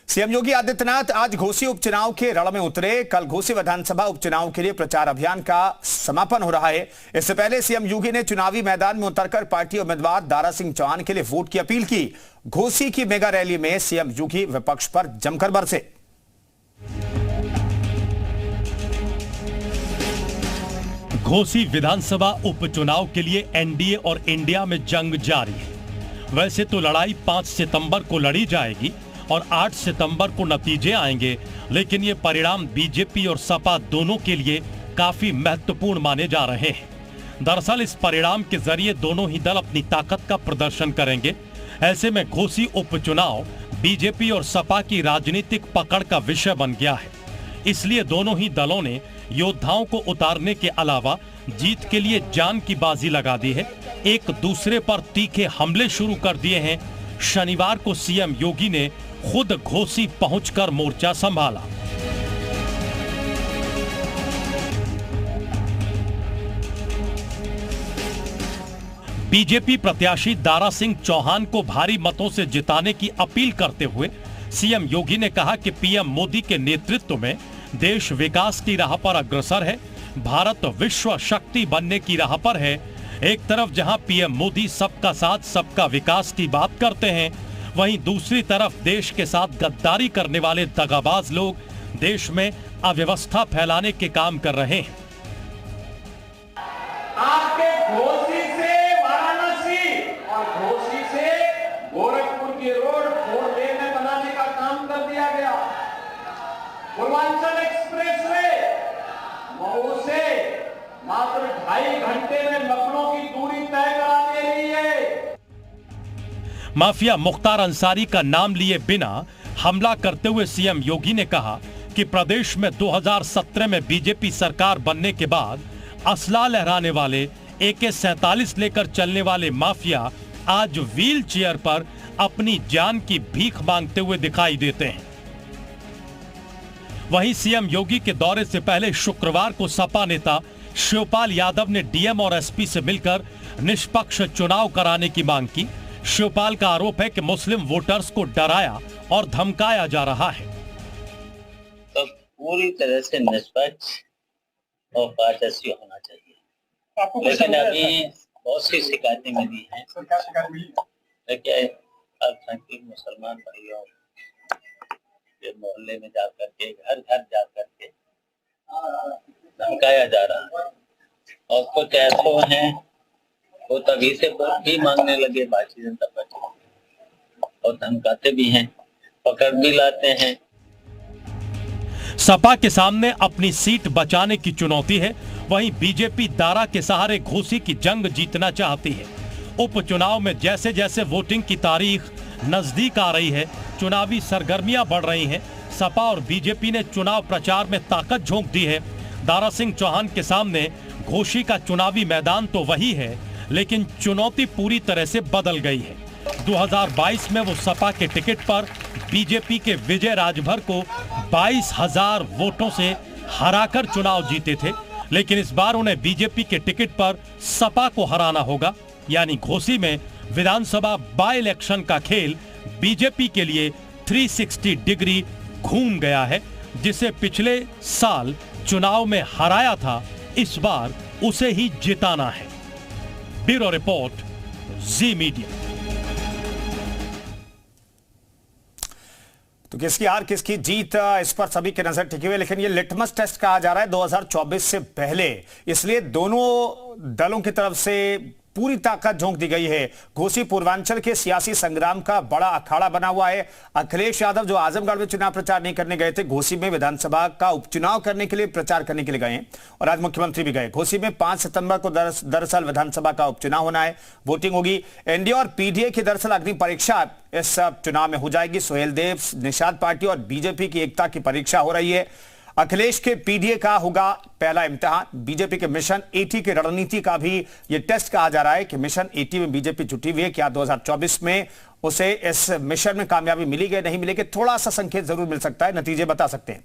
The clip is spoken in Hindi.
सीएम योगी आदित्यनाथ आज घोसी उपचुनाव के रण में उतरे। कल घोसी विधानसभा उपचुनाव के लिए प्रचार अभियान का समापन हो रहा है। इससे पहले सीएम योगी ने चुनावी मैदान में उतरकर पार्टी उम्मीदवार दारा सिंह चौहान के लिए वोट की अपील की। घोसी की मेगा रैली में सीएम योगी विपक्ष पर जमकर बरसे। घोसी विधानसभा उपचुनाव के लिए एनडीए और इंडिया में जंग जारी है। वैसे तो लड़ाई 5 सितंबर को लड़ी जाएगी और 8 सितंबर को नतीजे आएंगे, लेकिन ये परिणाम बीजेपी और सपा दोनों के लिए काफी महत्वपूर्ण माने जा रहे हैं। दरअसल इस परिणाम के जरिए दोनों ही दल अपनी ताकत का प्रदर्शन करेंगे। ऐसे में घोसी उपचुनाव बीजेपी और सपा की राजनीतिक पकड़ का विषय बन गया है। इसलिए दोनों ही दलों ने योद्धाओं को उतारने के अलावा जीत के लिए जान की बाजी लगा दी है। एक दूसरे पर तीखे हमले शुरू कर दिए हैं। शनिवार को सीएम योगी ने खुद घोसी पहुंचकर मोर्चा संभाला। बीजेपी प्रत्याशी दारा सिंह चौहान को भारी मतों से जिताने की अपील करते हुए सीएम योगी ने कहा कि पीएम मोदी के नेतृत्व में देश विकास की राह पर अग्रसर है। भारत विश्व शक्ति बनने की राह पर है। एक तरफ जहां पीएम मोदी सबका साथ सबका विकास की बात करते हैं, वहीं दूसरी तरफ देश के साथ गद्दारी करने वाले दगाबाज लोग देश में अव्यवस्था फैलाने के काम कर रहे हैं। आपके घोसी से वाराणसी और घोसी से गोरखपुर की रोड 4 लेन में बनाने का काम कर दिया गया। पूर्वांचल एक्सप्रेसवे मऊ से मात्र 2.5 घंटे में लखनऊ की दूरी तय करा दे रही है। माफिया मुख्तार अंसारी का नाम लिए बिना हमला करते हुए सीएम योगी ने कहा कि प्रदेश में 2017 में बीजेपी सरकार बनने के बाद असला लहराने वाले AK-47 लेकर चलने वाले माफिया आज व्हील चेयर पर अपनी जान की भीख मांगते हुए दिखाई देते हैं। वहीं सीएम योगी के दौरे से पहले शुक्रवार को सपा नेता शिवपाल यादव ने डीएम और एसपी से मिलकर निष्पक्ष चुनाव कराने की मांग की। शिवपाल का आरोप है कि मुस्लिम वोटर्स को डराया और धमकाया जा रहा है। तो पूरी तरह से निष्पक्ष और पारदर्शी होना चाहिए, लेकिन अभी बहुत सी शिकायतें मिली हैं। अल्पसंख्यक मुसलमान भाइयों के मोहल्ले में जा करके घर घर जा करके धमकाया जा रहा है, और कुछ ऐसे हैं वो तभी से वोट भी मांगने लगे भारतीय जनता पार्टी, और धमकाते भी हैं, पकड़ भी लाते हैं। सपा के सामने अपनी सीट बचाने की चुनौती है, वहीं बीजेपी दारा के सहारे घोसी की जंग जीतना चाहती है। उपचुनाव में जैसे जैसे वोटिंग की तारीख नजदीक आ रही है, चुनावी सरगर्मियां बढ़ रही हैं। सपा और बीजेपी ने चुनाव प्रचार में ताकत झोंक दी है। दारा सिंह चौहान के सामने घोसी का चुनावी मैदान तो वही है, लेकिन चुनौती पूरी तरह से बदल गई है। 2022 में वो सपा के टिकट पर बीजेपी के विजय राजभर को 22,000 वोटों से हराकर चुनाव जीते थे, लेकिन इस बार उन्हें बीजेपी के टिकट पर सपा को हराना होगा। यानी घोसी में विधानसभा बाय इलेक्शन का खेल बीजेपी के लिए 360 डिग्री घूम गया है। जिसे पिछले साल चुनाव में हराया था, इस बार उसे ही जिताना है। ब्यूरो रिपोर्ट, जी मीडिया। तो किसकी हार किसकी जीत, इस पर सभी की नजर टिकी हुई है, लेकिन ये लिटमस टेस्ट कहा जा रहा है 2024 से पहले, इसलिए दोनों दलों की तरफ से पूरी ताकत झोंक दी गई है। घोसी पूर्वांचल के सियासी संग्राम का बड़ा अखाड़ा बना हुआ है। अखिलेश यादव जो आजमगढ़ में चुनाव प्रचार नहीं करने गए थे, घोसी में विधानसभा का उपचुनाव करने के लिए प्रचार करने के लिए गए हैं, और आज मुख्यमंत्री भी गए। घोसी में 5 सितंबर को दरअसल विधानसभा का उपचुनाव होना है, वोटिंग होगी। एनडीए और पीडीए की दरअसल अग्नि परीक्षा इस चुनाव में हो जाएगी। सोहेल देव निषाद पार्टी और बीजेपी की एकता की परीक्षा हो रही है। अखिलेश के पीडीए का होगा पहला इम्तिहान। बीजेपी के मिशन 80 की रणनीति का भी यह टेस्ट कहा जा रहा है कि मिशन 80 में बीजेपी जुटी हुई है। क्या 2024 में उसे इस मिशन में कामयाबी मिलेगी नहीं मिलेगी, थोड़ा सा संकेत जरूर मिल सकता है, नतीजे बता सकते हैं।